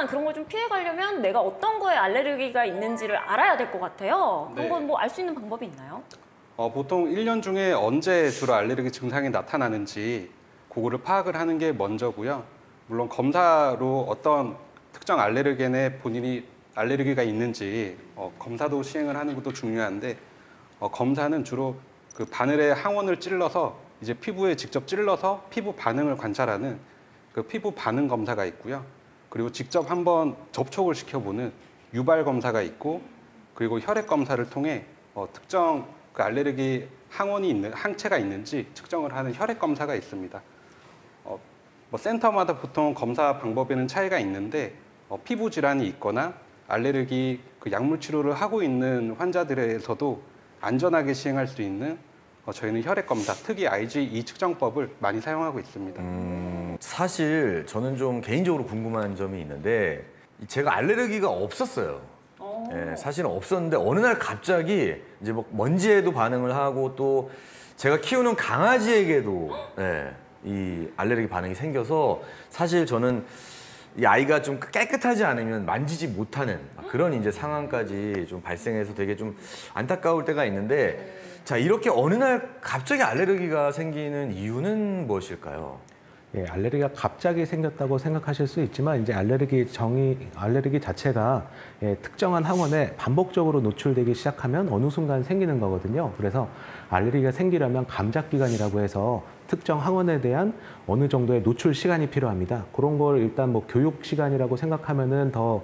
일단 그런 걸 좀 피해가려면 내가 어떤 거에 알레르기가 있는지를 알아야 될 것 같아요. 그런 건 뭐 알 수 있는 방법이 있나요? 보통 1년 중에 언제 주로 알레르기 증상이 나타나는지 그거를 파악을 하는 게 먼저고요. 물론 검사로 어떤 특정 알레르겐에 본인이 알레르기가 있는지 검사도 시행을 하는 것도 중요한데 검사는 주로 그 바늘에 항원을 찔러서 이제 피부에 직접 찔러서 피부 반응을 관찰하는 그 피부 반응 검사가 있고요. 그리고 직접 한번 접촉을 시켜보는 유발 검사가 있고, 그리고 혈액 검사를 통해 특정 그 알레르기 항원이 있는 항체가 있는지 측정을 하는 혈액 검사가 있습니다. 뭐 센터마다 보통 검사 방법에는 차이가 있는데 피부 질환이 있거나 알레르기 그 약물 치료를 하고 있는 환자들에서도 안전하게 시행할 수 있는 저희는 혈액 검사, 특히 IgE 측정법을 많이 사용하고 있습니다. 사실 저는 좀 개인적으로 궁금한 점이 있는데 제가 알레르기가 없었어요. 예, 사실은 없었는데 어느 날 갑자기 이제 뭐 먼지에도 반응을 하고 또 제가 키우는 강아지에게도 이 알레르기 반응이 생겨서 사실 저는 이 아이가 좀 깨끗하지 않으면 만지지 못하는 그런 이제 상황까지 좀 발생해서 되게 좀 안타까울 때가 있는데 자, 이렇게 어느 날 갑자기 알레르기가 생기는 이유는 무엇일까요? 예, 알레르기가 갑자기 생겼다고 생각하실 수 있지만 이제 알레르기 자체가 특정한 항원에 반복적으로 노출되기 시작하면 어느 순간 생기는 거거든요. 그래서 알레르기가 생기려면 감작기간이라고 해서 특정 항원에 대한 어느 정도의 노출 시간이 필요합니다. 그런 걸 일단 뭐 교육 시간이라고 생각하면은 더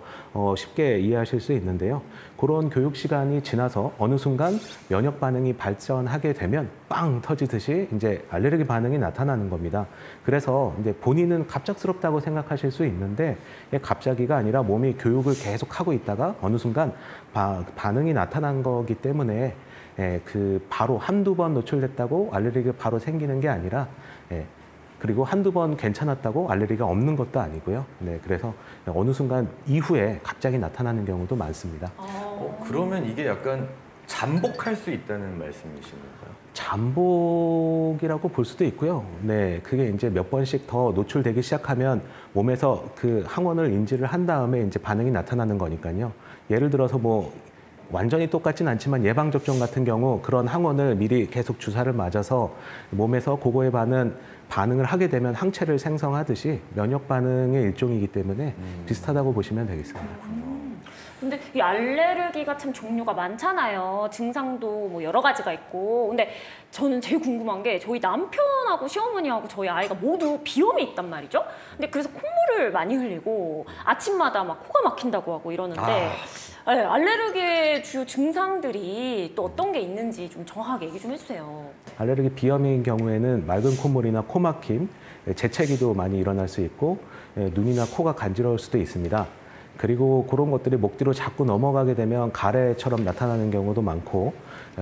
쉽게 이해하실 수 있는데요. 그런 교육 시간이 지나서 어느 순간 면역 반응이 발전하게 되면 빵 터지듯이 이제 알레르기 반응이 나타나는 겁니다. 그래서 이제 본인은 갑작스럽다고 생각하실 수 있는데 갑자기가 아니라 몸이 교육을 계속 하고 있다가 어느 순간 반응이 나타난 거기 때문에 그 바로 한두 번 노출됐다고 알레르기가 바로 생기는 게 아니라 그리고 한두 번 괜찮았다고 알레르기가 없는 것도 아니고요. 네, 그래서 어느 순간 이후에 갑자기 나타나는 경우도 많습니다. 그러면 이게 약간 잠복할 수 있다는 말씀이신 건가요? 잠복이라고 볼 수도 있고요. 네, 그게 이제 몇 번씩 더 노출되기 시작하면 몸에서 그 항원을 인지를 한 다음에 이제 반응이 나타나는 거니까요. 예를 들어서 뭐 완전히 똑같진 않지만 예방접종 같은 경우 그런 항원을 미리 계속 주사를 맞아서 몸에서 그거에 반응을 하게 되면 항체를 생성하듯이 면역 반응의 일종이기 때문에 비슷하다고 보시면 되겠습니다. 근데 이 알레르기가 참 종류가 많잖아요. 증상도 뭐 여러 가지가 있고. 근데 저는 제일 궁금한 게 저희 남편하고 시어머니하고 저희 아이가 모두 비염이 있단 말이죠. 근데 그래서 콧물을 많이 흘리고 아침마다 막 코가 막힌다고 하고 이러는데 네, 알레르기의 주요 증상들이 또 어떤 게 있는지 좀 정확하게 얘기 좀 해주세요. 알레르기 비염인 경우에는 맑은 콧물이나 코막힘, 재채기도 많이 일어날 수 있고 눈이나 코가 간지러울 수도 있습니다. 그리고 그런 것들이 목 뒤로 자꾸 넘어가게 되면 가래처럼 나타나는 경우도 많고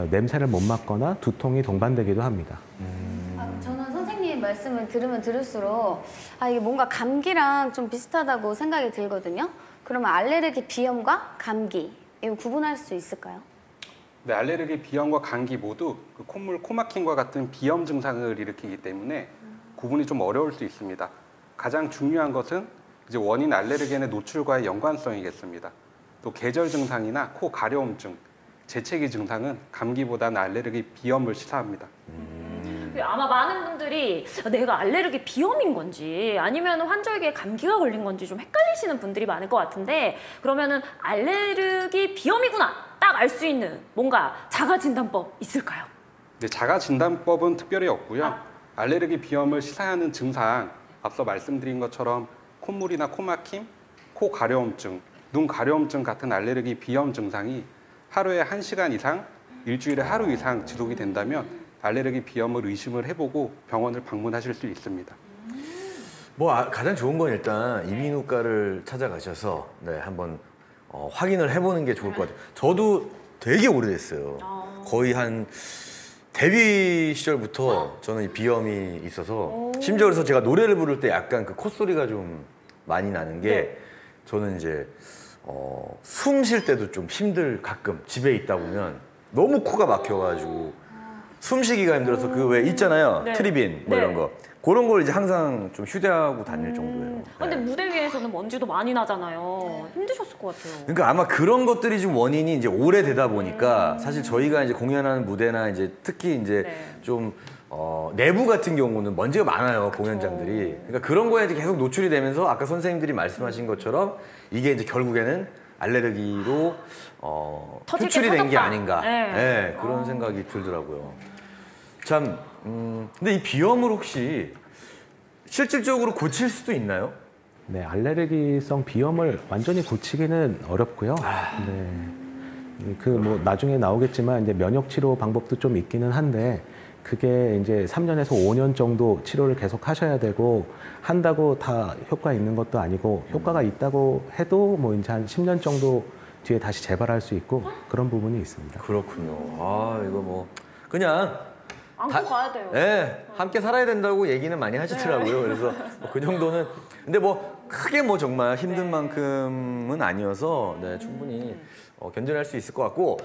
냄새를 못 맡거나 두통이 동반되기도 합니다. 저는 선생님 말씀을 들으면 들을수록 이게 뭔가 감기랑 좀 비슷하다고 생각이 들거든요. 그러면 알레르기 비염과 감기 이거 구분할 수 있을까요? 네, 알레르기 비염과 감기 모두 그 콧물, 코막힘과 같은 비염 증상을 일으키기 때문에 구분이 좀 어려울 수 있습니다. 가장 중요한 것은 이제 원인 알레르겐의 노출과의 연관성이겠습니다. 또 계절 증상이나 코 가려움증, 재채기 증상은 감기보다는 알레르기 비염을 시사합니다. 아마 많은 분들이 내가 알레르기 비염인 건지 아니면 환절기에 감기가 걸린 건지 좀 헷갈리시는 분들이 많을 것 같은데 그러면은 알레르기 비염이구나 딱 알 수 있는 뭔가 자가진단법 있을까요? 네, 자가진단법은 특별히 없고요. 알레르기 비염을 시사하는 증상 앞서 말씀드린 것처럼 콧물이나 코막힘, 코 가려움증, 눈 가려움증 같은 알레르기 비염 증상이 하루에 1시간 이상, 일주일에 하루 이상 지속이 된다면 알레르기 비염을 의심을 해보고 병원을 방문하실 수 있습니다. 뭐 가장 좋은 건 일단 이비인후과를 찾아가셔서 한번 확인을 해보는 게 좋을 것 같아요. 저도 되게 오래됐어요. 거의 한 데뷔 시절부터 저는 이 비염이 있어서 심지어 그래서 제가 노래를 부를 때 약간 그 콧소리가 좀 많이 나는 게 저는 이제 숨 쉴 때도 좀 가끔 집에 있다 보면 너무 코가 막혀가지고 숨쉬기가 힘들어서 그 왜 있잖아요. 트리빈 뭐 이런 거. 그런 걸 이제 항상 좀 휴대하고 다닐 정도예요. 근데 무대 위에서 가면은 먼지도 많이 나잖아요. 힘드셨을 것 같아요. 그러니까 아마 그런 것들이 좀 원인이 이제 오래되다 보니까 사실 저희가 이제 공연하는 무대나 이제 특히 이제 네. 좀 내부 같은 경우는 먼지가 많아요, 공연장들이. 그러니까 그런 거에 이제 계속 노출이 되면서 아까 선생님들이 말씀하신 것처럼 이게 이제 결국에는 알레르기로 터질 게 표출이 된 게 터졌다. 아닌가. 네. 네, 그런 생각이 들더라고요. 참, 근데 이 비염을 혹시 실질적으로 고칠 수도 있나요? 네, 알레르기성 비염을 완전히 고치기는 어렵고요. 네. 그 뭐 나중에 나오겠지만 이제 면역 치료 방법도 좀 있기는 한데 그게 이제 3년에서 5년 정도 치료를 계속 하셔야 되고 한다고 다 효과 있는 것도 아니고 효과가 있다고 해도 뭐 이제 한 10년 정도 뒤에 다시 재발할 수 있고 그런 부분이 있습니다. 그렇군요. 아, 이거 뭐 그냥 안고 가야 돼요. 네, 함께 살아야 된다고 얘기는 많이 하시더라고요. 그래서 뭐그 정도는 근데 뭐 크게 뭐 정말 힘든 만큼은 아니어서 네, 충분히 견뎌낼 수 있을 것 같고